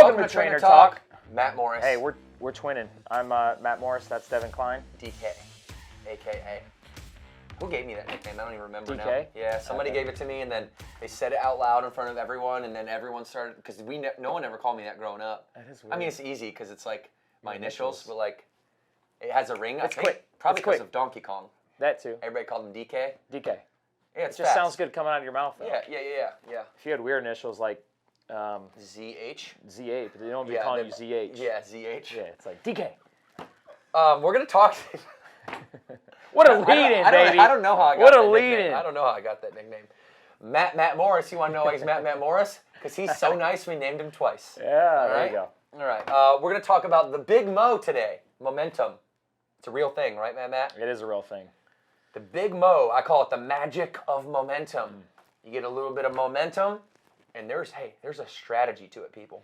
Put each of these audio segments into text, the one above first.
Welcome to Trainer Talk. Matt Morris. Hey, we're twinning. I'm Matt Morris. That's Devan Kline. DK, a.k.a. Who gave me that nickname? I don't even remember DK? now. Yeah, somebody gave it to me, and then they said it out loud in front of everyone, and then everyone started, because no one ever called me that growing up. That is weird. I mean, it's easy, because it's like my initials, but like, it has a ring, It's I think. quick. Probably It's quick. because of Donkey Kong. That too. Everybody called him DK. DK. Yeah, It it's just fast. sounds good coming out of your mouth, though. Yeah. If you had weird initials like ZH. ZA, but they don't be calling you ZH. Yeah, ZH. Yeah, it's like DK. We're going to talk... What a lead-in, baby. I don't know how I got What that a nickname. lead-in. I don't know how I got that nickname. Matt Morris. You want to know why he's Matt Morris? Because he's so nice we named him twice. Yeah, All there right? you go. All right. We're going to talk about the big Mo today. Momentum. It's a real thing, right, Matt? It is a real thing. The big Mo. I call it the magic of momentum. You get a little bit of momentum, and there's a strategy to it, people.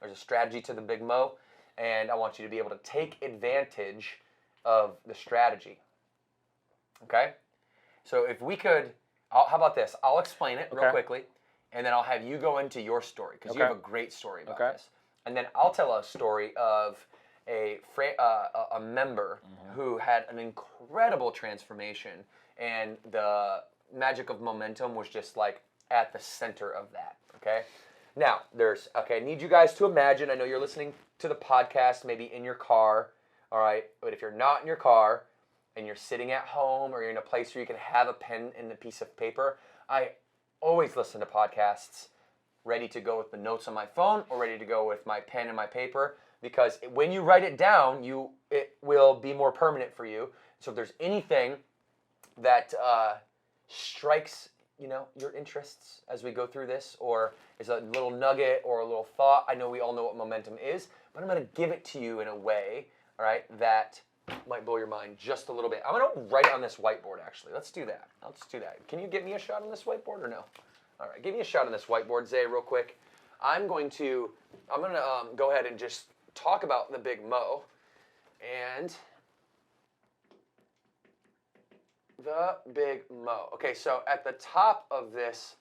There's a strategy to the big Mo, and I want you to be able to take advantage of the strategy. Okay? So if we could, how about this? I'll explain it real quickly, and then I'll have you go into your story, because you have a great story about this. And then I'll tell a story of a member who had an incredible transformation, and the magic of momentum was just like at the center of that, okay? Now, I need you guys to imagine, I know you're listening to the podcast, maybe in your car, all right? But if you're not in your car, and you're sitting at home, or you're in a place where you can have a pen and a piece of paper, I always listen to podcasts ready to go with the notes on my phone, or ready to go with my pen and my paper, because when you write it down, it will be more permanent for you. So if there's anything that strikes your interests as we go through this, or is a little nugget or a little thought, I know we all know what momentum is, but I'm going to give it to you in a way, all right, that might blow your mind just a little bit. I'm going to write it on this whiteboard, actually. Let's do that. Can you get me a shot on this whiteboard or no? All right, give me a shot on this whiteboard, Zay, real quick. I'm going to go ahead and just talk about the big Mo. And the big Mo. Okay, so at the top of this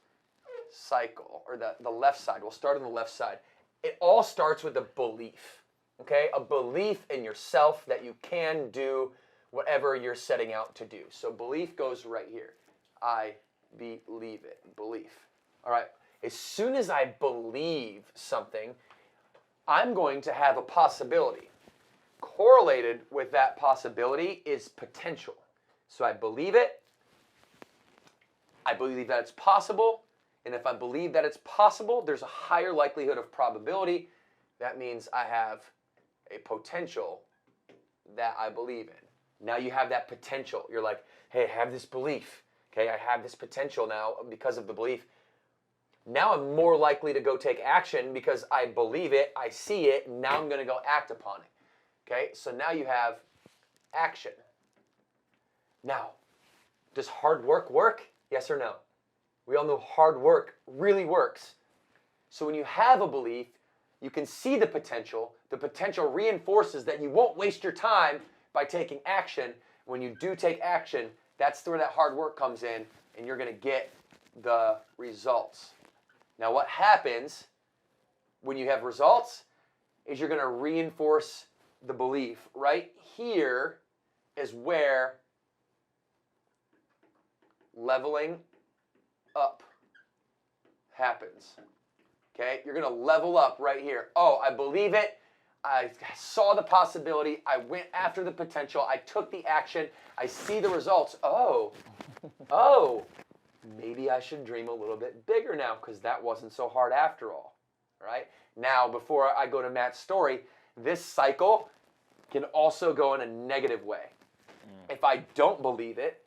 cycle, or the left side, we'll start on the left side. It all starts with a belief. Okay, a belief in yourself that you can do whatever you're setting out to do. So belief goes right here. I believe it. Belief. All right. As soon as I believe something, I'm going to have a possibility. Correlated with that possibility is potential. So I believe it. I believe that it's possible. And if I believe that it's possible, there's a higher likelihood of probability. That means I have a potential that I believe in. Now you have that potential. You're like, hey, I have this belief. Okay, I have this potential now because of the belief. Now I'm more likely to go take action because I believe it, I see it, and now I'm going to go act upon it. Okay, so now you have action. Now, does hard work work? Yes or no? We all know hard work really works. So when you have a belief, you can see the potential. The potential reinforces that you won't waste your time by taking action. When you do take action, that's where that hard work comes in, and you're going to get the results. Now, what happens when you have results is you're going to reinforce the belief. Right here is where leveling up happens. Okay, you're going to level up right here. Oh, I believe it. I saw the possibility. I went after the potential. I took the action. I see the results. Oh, maybe I should dream a little bit bigger now because that wasn't so hard after all. Right? Now, before I go to Matt's story, this cycle can also go in a negative way. If I don't believe it,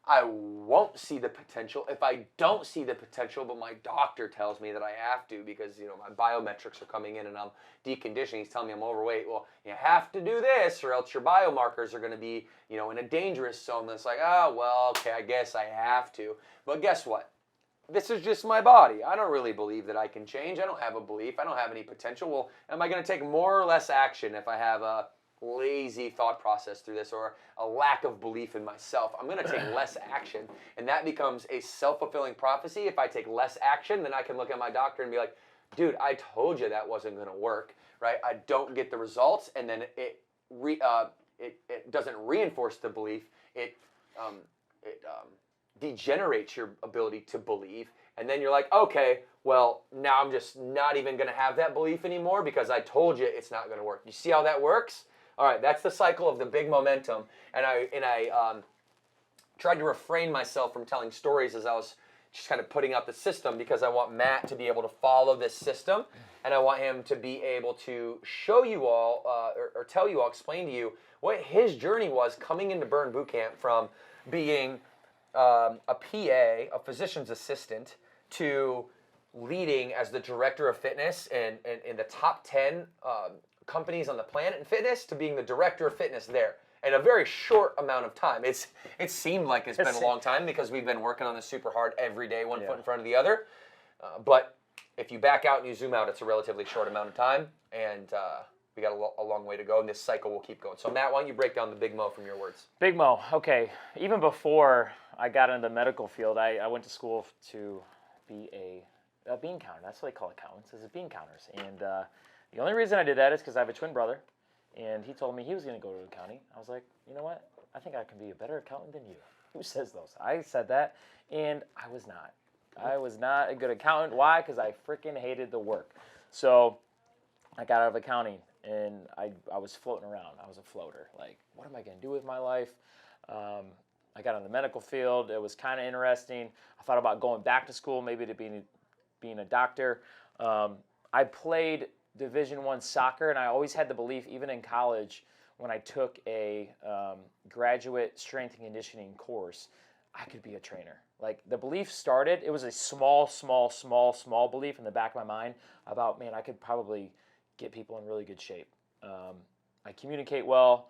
I won't see the potential. If I don't see the potential, but my doctor tells me that I have to because, my biometrics are coming in and I'm deconditioning. He's telling me I'm overweight. Well, you have to do this or else your biomarkers are going to be, in a dangerous zone. That's like, okay, I guess I have to. But guess what? This is just my body. I don't really believe that I can change. I don't have a belief. I don't have any potential. Well, am I going to take more or less action if I have a lazy thought process through this or a lack of belief in myself? I'm going to take less action, and that becomes a self-fulfilling prophecy. If I take less action, then I can look at my doctor and be like, dude, I told you that wasn't going to work, right? I don't get the results, and then it doesn't reinforce the belief. It degenerates your ability to believe, and then you're like, okay, well, now I'm just not even going to have that belief anymore because I told you it's not going to work. You see how that works? All right, that's the cycle of the big momentum, and I tried to refrain myself from telling stories as I was just kind of putting out the system, because I want Matt to be able to follow this system, and I want him to be able to show you all, or tell you all, explain to you what his journey was coming into Burn Bootcamp from being a PA, a physician's assistant, to leading as the director of fitness in the top 10 companies on the planet in fitness, to being the director of fitness there in a very short amount of time. It seemed like it's been a long time because we've been working on this super hard every day, one foot in front of the other. But if you back out and you zoom out, it's a relatively short amount of time, and we got a long way to go, and this cycle will keep going. So Matt, why don't you break down the Big Mo from your words? Big Mo. Okay. Even before I got into the medical field, I went to school to be a bean counter. That's what they call accountants, is bean counters. And the only reason I did that is because I have a twin brother, and he told me he was going to go to accounting. I was like, you know what? I think I can be a better accountant than you. Who says those? I said that, and I was not. I was not a good accountant. Why? Because I freaking hated the work. So I got out of accounting, and I was floating around. I was a floater. Like, what am I going to do with my life? I got in the medical field. It was kind of interesting. I thought about going back to school, maybe to being a doctor. I played Division I soccer, and I always had the belief, even in college, when I took a graduate strength and conditioning course, I could be a trainer. Like, the belief started, it was a small belief in the back of my mind about, man, I could probably get people in really good shape. I communicate well.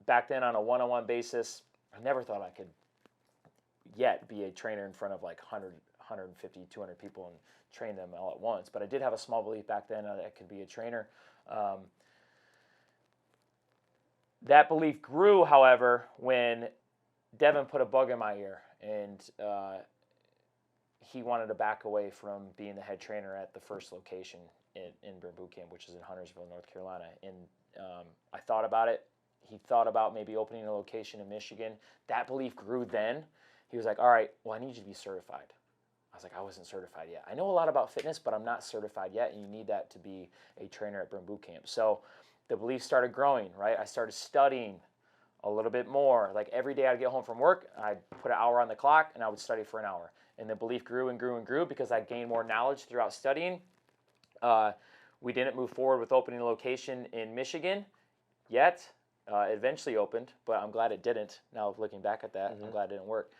Back then, on a one-on-one basis, I never thought I could yet be a trainer in front of like 100, 150, 200 people and train them all at once. But I did have a small belief back then that I could be a trainer. That belief grew, however, when Devan put a bug in my ear, and he wanted to back away from being the head trainer at the first location in Burn Bootcamp, which is in Huntersville, North Carolina. And I thought about it. He thought about maybe opening a location in Michigan. That belief grew then. He was like, all right, well, I need you to be certified. I was like, I wasn't certified yet. I know a lot about fitness, but I'm not certified yet, and you need that to be a trainer at Burn Bootcamp. So the belief started growing, right? I started studying a little bit more. Like, every day I'd get home from work, I'd put an hour on the clock, and I would study for an hour. And the belief grew and grew and grew because I gained more knowledge throughout studying. We didn't move forward with opening a location in Michigan yet. It eventually opened, but I'm glad it didn't. Now, looking back at that, I'm glad it didn't work.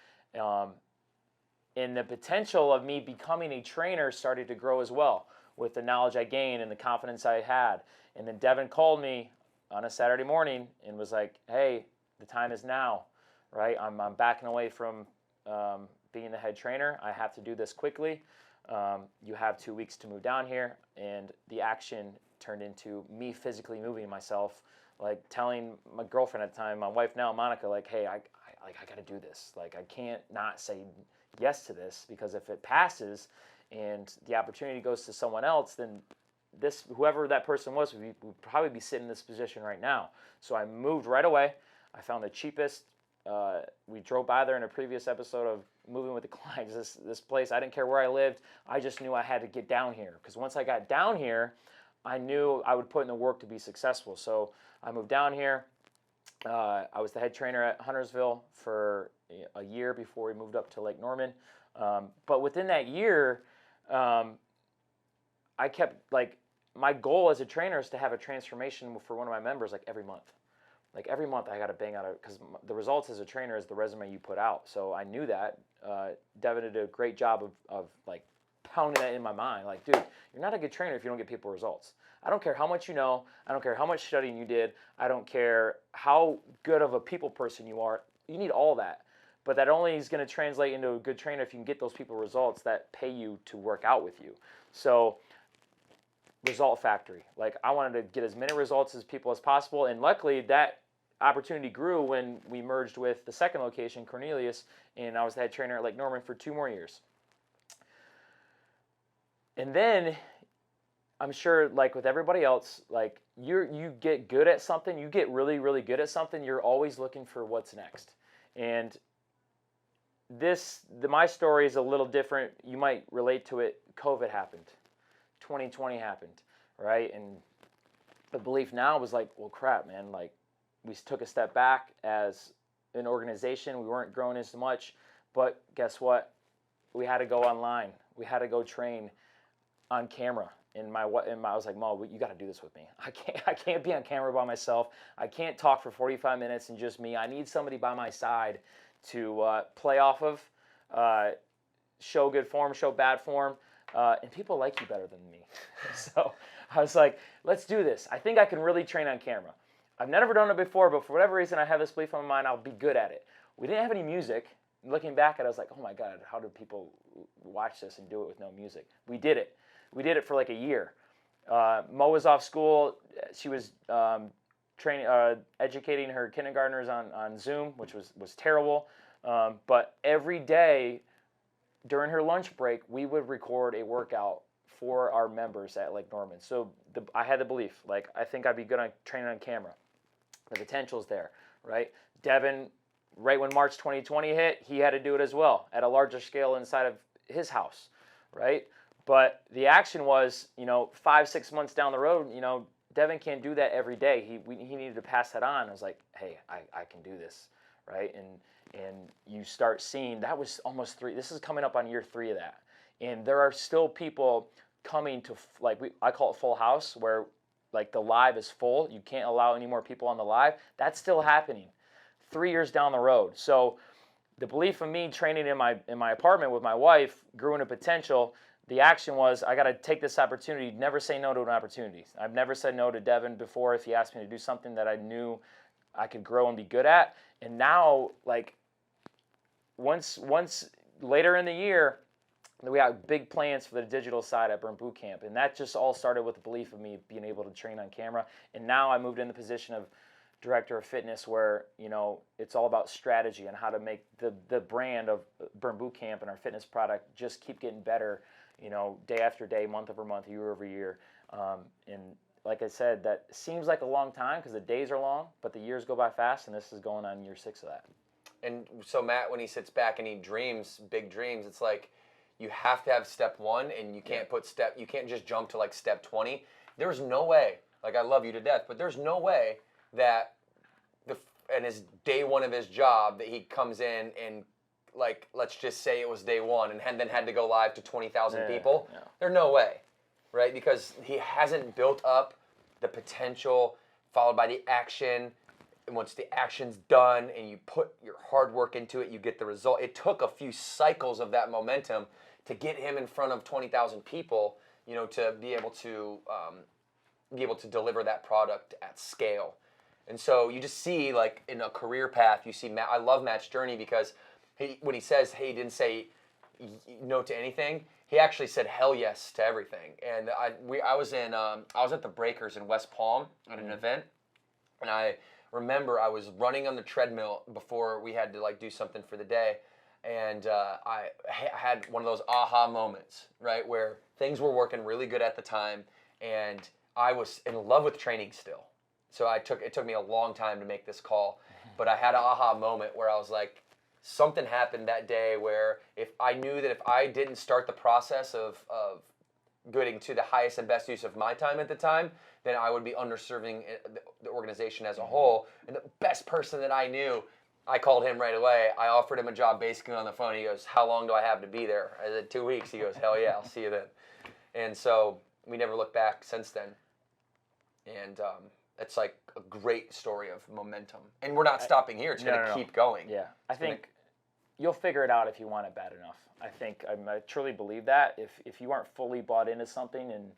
And the potential of me becoming a trainer started to grow as well with the knowledge I gained and the confidence I had. And then Devan called me on a Saturday morning and was like, hey, the time is now, right? I'm backing away from being the head trainer. I have to do this quickly. You have 2 weeks to move down here. And the action turned into me physically moving myself, like telling my girlfriend at the time, my wife now, Monica, like, hey, I got to do this. Like, I can't not say yes to this, because if it passes and the opportunity goes to someone else, then whoever that person was would probably be sitting in this position right now. So I moved right away. I found the cheapest. We drove by there in a previous episode of Moving with the Clients. This place, I didn't care where I lived. I just knew I had to get down here, because once I got down here, I knew I would put in the work to be successful. So I moved down here. I was the head trainer at Huntersville for a year before we moved up to Lake Norman. But within that year, I kept, like, my goal as a trainer is to have a transformation for one of my members, like, every month. Like, every month I got to bang out because the results as a trainer is the resume you put out. So I knew that. Devan did a great job of like pounding that in my mind. Like, dude, you're not a good trainer if you don't get people results. I don't care how much you know. I don't care how much studying you did. I don't care how good of a people person you are. You need all that. But that only is going to translate into a good trainer if you can get those people results that pay you to work out with you. So, result factory. Like, I wanted to get as many results as people as possible. And luckily, that opportunity grew when we merged with the second location, Cornelius, and I was the head trainer at Lake Norman for 2 more years. And then I'm sure, like with everybody else, like you get good at something, you get really, really good at something, you're always looking for what's next. And my story is a little different. You might relate to it. COVID happened. 2020 happened, right? And the belief now was like, well, crap, man, like we took a step back as an organization. We weren't growing as much, but guess what? We had to go online. We had to go train on camera. I was like, Mo, you got to do this with me. I can't be on camera by myself. I can't talk for 45 minutes and just me. I need somebody by my side to play off of, show good form, show bad form, and people like you better than me. So I was like, let's do this. I think I can really train on camera. I've never done it before, but for whatever reason, I have this belief in my mind I'll be good at it. We didn't have any music. Looking back at it, I was like, oh my God, how do people watch this and do it with no music? We did it. We did it for like a year. Mo was off school. She was educating her kindergartners on Zoom, which was terrible. But every day during her lunch break, we would record a workout for our members at Lake Norman. So I had the belief, like, I think I'd be good on training on camera. The potential's there, right? Devan, right when March 2020 hit, he had to do it as well at a larger scale inside of his house, right? But the action was, 5-6 months down the road, Devan can't do that every day. He needed to pass that on. I was like, hey, I can do this, right? And you start seeing, that was almost 3. This is coming up on year 3 of that. And there are still people coming to, I call it full house, where like the live is full. You can't allow any more people on the live. That's still happening 3 years down the road. So the belief in me training in my apartment with my wife grew into potential. The action was, I got to take this opportunity. Never say no to an opportunity. I've never said no to Devan before if he asked me to do something that I knew I could grow and be good at. And now, like, once later in the year, we had big plans for the digital side at Burn Boot Camp. And that just all started with the belief of me being able to train on camera. And now I moved in the position of director of fitness, where it's all about strategy and how to make the brand of Burn Boot Camp and our fitness product just keep getting better, day after day, month over month, year over year. And like I said, that seems like a long time because the days are long, but the years go by fast, and this is going on year 6 of that. And so Matt, when he sits back and he dreams big dreams, it's like you have to have step 1, and you can't you can't just jump to like step 20. There's no way, like, I love you to death, but there's no way that and his day 1 of his job that he comes in and, like, let's just say it was day 1 and then had to go live to 20,000 people. Yeah. There's no way, right? Because he hasn't built up the potential followed by the action. And once the action's done and you put your hard work into it, you get the result. It took a few cycles of that momentum to get him in front of 20,000 people, to be able to deliver that product at scale. And so you just see, like, in a career path, you see Matt. I love Matt's journey because when he says, hey, he didn't say no to anything, he actually said hell yes to everything. And I was at the Breakers in West Palm at an event, and I remember I was running on the treadmill before we had to, like, do something for the day, and I had one of those aha moments, right, where things were working really good at the time, and I was in love with training still. So it took me a long time to make this call, but I had an aha moment where I was like, something happened that day where if I knew that if I didn't start the process of getting to the highest and best use of my time at the time, then I would be underserving the organization as a whole. And the best person that I knew, I called him right away. I offered him a job basically on the phone. He goes, how long do I have to be there? I said, 2 weeks. He goes, hell yeah, I'll see you then. And so we never looked back since then. And it's like a great story of momentum. And we're not stopping here. It's going to keep going. Yeah. I think you'll figure it out if you want it bad enough. I truly believe that. If you aren't fully bought into something, and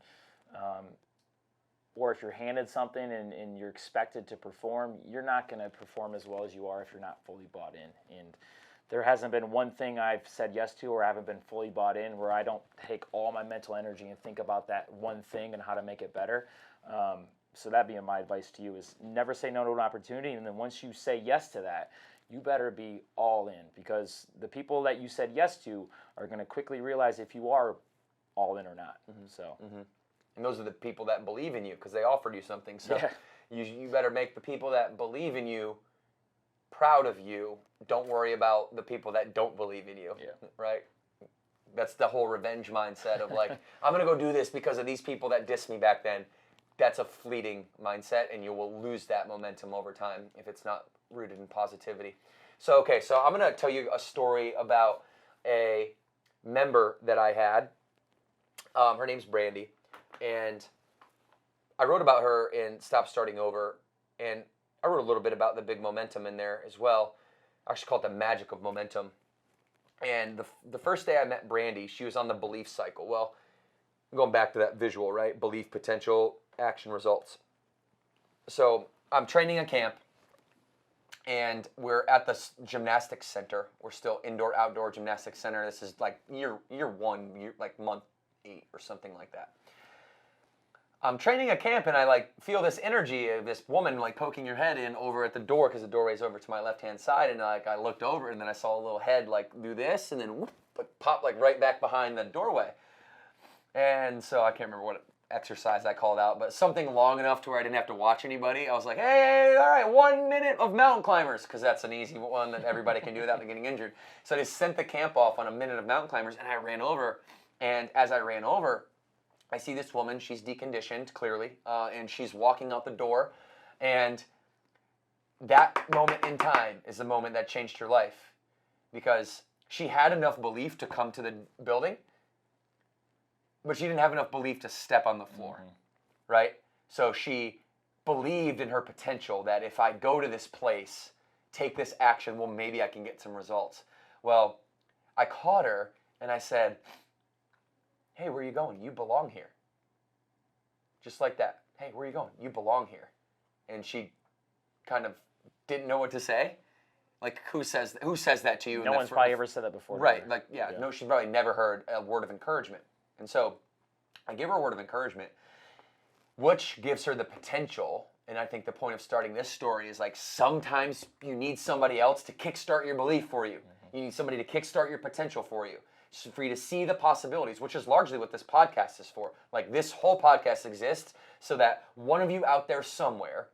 or if you're handed something and you're expected to perform, you're not going to perform as well as you are if you're not fully bought in. And there hasn't been one thing I've said yes to or I haven't been fully bought in where I don't take all my mental energy and think about that one thing and how to make it better. So that being my advice to you is never say no to an opportunity, and then once you say yes to that, you better be all in, because the people that you said yes to are going to quickly realize if you are all in or not. So. And those are the people that believe in you because they offered you something. So you better make the people that believe in you proud of you. Don't worry about the people that don't believe in you, right? That's the whole revenge mindset of like, I'm going to go do this because of these people that dissed me back then. That's a fleeting mindset, and you will lose that momentum over time if it's not rooted in positivity. So, okay, so I'm going to tell you a story about a member that I had. Her name's Brandy, and I wrote about her in Stop Starting Over, and I wrote a little bit about the big momentum in there as well. I actually call it the magic of momentum. And the first day I met Brandy, she was on the belief cycle. Well, going back to that visual, right? Belief, potential, action, results. So I'm training a camp, and we're at the gymnastics center. We're still indoor-outdoor gymnastics center. This is like year one, like month 8 or something like that. I'm training a camp, and I like feel this energy of this woman like poking her head in over at the door because the doorway's over to my left-hand side, and like I looked over, and then I saw a little head like do this, and then whoop, like, pop like right back behind the doorway. And so I can't remember what exercise I called out, but something long enough to where I didn't have to watch anybody. I was like, hey, all right, 1 minute of mountain climbers, because that's an easy one that everybody can do without getting injured. So I just sent the camp off on a minute of mountain climbers, and I ran over. And as I ran over, I see this woman. She's deconditioned, clearly, and she's walking out the door. And that moment in time is the moment that changed her life, because she had enough belief to come to the building, but she didn't have enough belief to step on the floor, right? So she believed in her potential that if I go to this place, take this action, well, maybe I can get some results. Well, I caught her, and I said, hey, where are you going? You belong here. Just like that. Hey, where are you going? You belong here. And she kind of didn't know what to say. Like, who says that to you? No one's probably ever said that before. Right. Like, no, she's probably never heard a word of encouragement. And so I give her a word of encouragement, which gives her the potential. And I think the point of starting this story is like sometimes you need somebody else to kickstart your belief for you. You need somebody to kickstart your potential for you. For you to see the possibilities, which is largely what this podcast is for. Like, this whole podcast exists so that one of you out there somewhere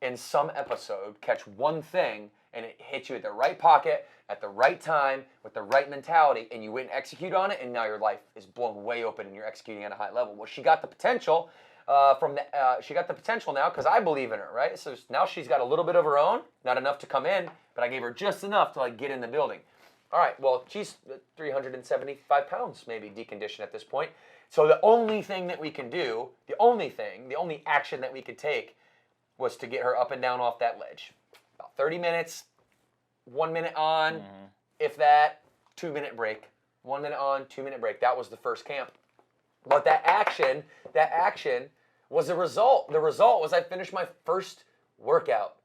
in some episode catch one thing and it hits you at the right pocket, at the right time, with the right mentality, and you went and execute on it, and now your life is blown way open and you're executing at a high level. Well, she got the potential she got the potential now because I believe in her, right? So now she's got a little bit of her own, not enough to come in, but I gave her just enough to like get in the building. All right, well, she's 375 pounds maybe deconditioned at this point. So the only thing that we can do, the only action that we could take was to get her up and down off that ledge. About 30 minutes, 1 minute on, if that, 2-minute break. 1 minute on, 2-minute break. That was the first camp. But that action was a result. The result was I finished my first workout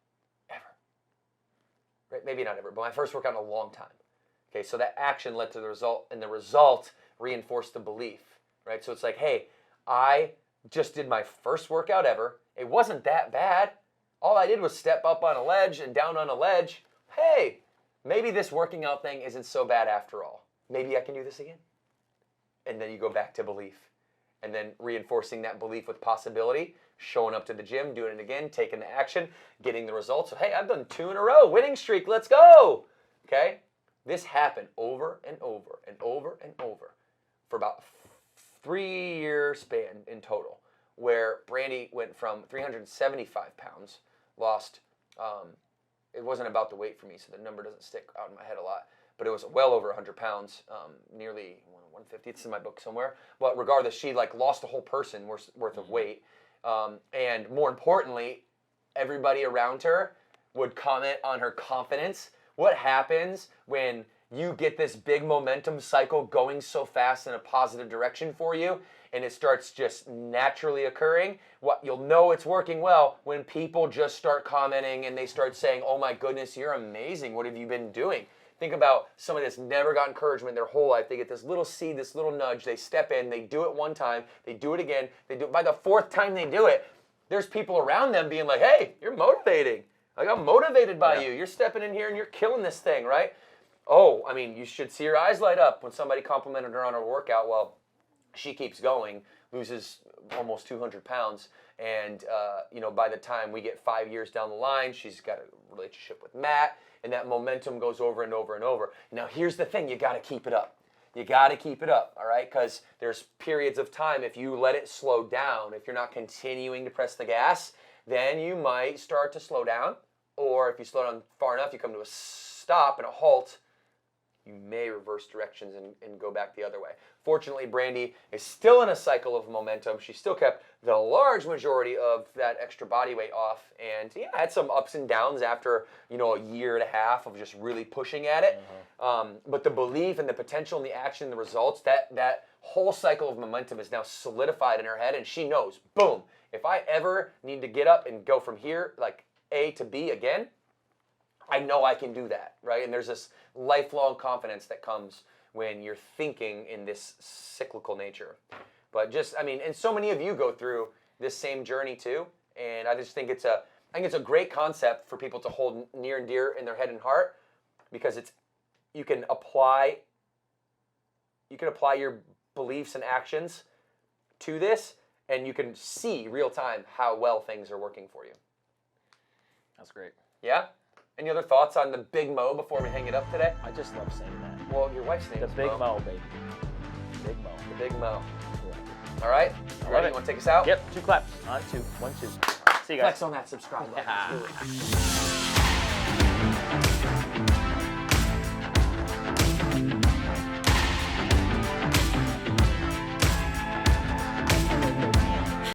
ever. Right? Maybe not ever, but my first workout in a long time. Okay, so that action led to the result, and the result reinforced the belief, right? So it's like, hey, I just did my first workout ever. It wasn't that bad. All I did was step up on a ledge and down on a ledge. Hey, maybe this working out thing isn't so bad after all. Maybe I can do this again. And then you go back to belief. And then reinforcing that belief with possibility, showing up to the gym, doing it again, taking the action, getting the results. So, hey, I've done 2 in a row, winning streak, let's go. Okay? This happened over and over and over and over for about 3-year span in total, where Brandy went from 375 pounds, lost, it wasn't about the weight for me, so the number doesn't stick out in my head a lot, but it was well over 100 pounds, nearly 150, it's in my book somewhere. But regardless, she like lost a whole person worth of weight. And more importantly, everybody around her would comment on her confidence. What happens when you get this big momentum cycle going so fast in a positive direction for you, and it starts just naturally occurring? What you'll know it's working well when people just start commenting and they start saying, oh my goodness, you're amazing. What have you been doing? Think about somebody that's never got encouragement their whole life. They get this little seed, this little nudge. They step in, they do it one time, they do it again. They do it. By the 4th time they do it, there's people around them being like, hey, you're motivating. I got motivated by you. You're stepping in here and you're killing this thing, right? Oh, I mean, you should see your eyes light up when somebody complimented her on her workout. Well, she keeps going, loses almost 200 pounds. And, by the time we get 5 years down the line, she's got a relationship with Matt, and that momentum goes over and over and over. Now, here's the thing. You got to keep it up. You got to keep it up, all right? Because there's periods of time, if you let it slow down, if you're not continuing to press the gas, then you might start to slow down. Or if you slow down far enough, you come to a stop and a halt, you may reverse directions and go back the other way. Fortunately, Brandy is still in a cycle of momentum. She still kept the large majority of that extra body weight off, and had some ups and downs after a year and a half of just really pushing at it. But the belief and the potential and the action and the results, that whole cycle of momentum is now solidified in her head, and she knows, boom, if I ever need to get up and go from here, like A to B again, I know I can do that, right? And there's this lifelong confidence that comes when you're thinking in this cyclical nature. But and so many of you go through this same journey too. And I just think it's a great concept for people to hold near and dear in their head and heart, because you can apply your beliefs and actions to this, and you can see real time how well things are working for you. That's great. Yeah? Any other thoughts on the Big Mo before we hang it up today? I just love saying that. Well, your wife's name The is Big Mo, baby. Big Mo. The Big Mo. Yeah. All right? I love Ready? it. You want to take us out? Yep, 2 claps. On 2. 1, 2. See you guys. Flex on that subscribe button. Yeah. Let's do it.